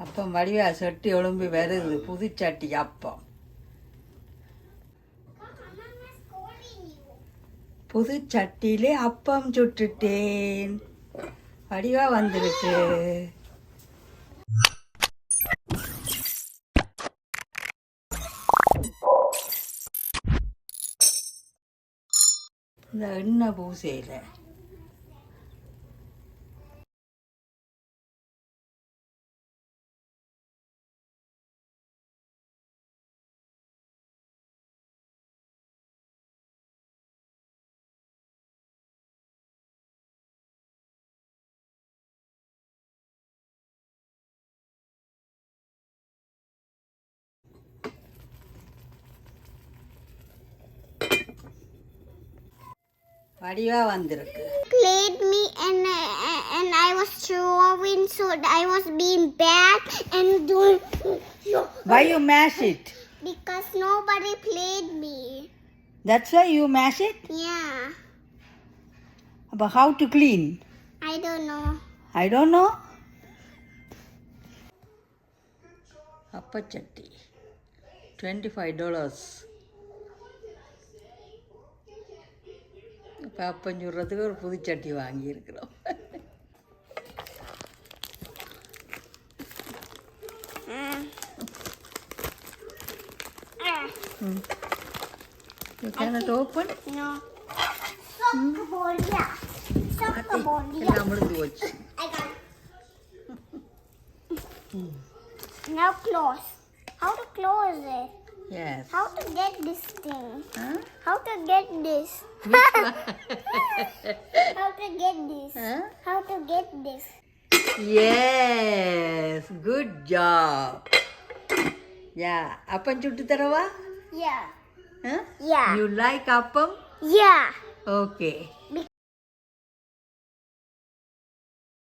அப்பம் வடிவா சட்டி ஒழும்பி வருது புதுச்சட்டி அப்பம். புது சட்டியிலே அப்பம் சுட்டுட்டேன். வடிவா வந்திருக்கு. இந்த எண்ணெய் பூசையில் வடிவா வந்திருக்கு. Played me and I was throwing, so I was being bad and doing. Why you mash it? Because nobody played me. That's why you mash it? Yeah. But how to clean? I don't know. I don't know. அப்பச்சட்டி $25. இப்போ அப்பம் சுடுறதுக்கு ஒரு புதுச்சட்டி வாங்கியிருக்கிறோம். You cannot open? No. Sockabolia. எல்லாம் முடிஞ்சு போச்சு. I got it. Now close. How to close it? Yes. How to get this thing? Huh? How to get this? How to get this? Huh? How to get this? Yes. Good job. Yeah. அப்பம் சுட்டு தரவா? Yeah. Huh? Yeah. You like appam? Yeah. Okay.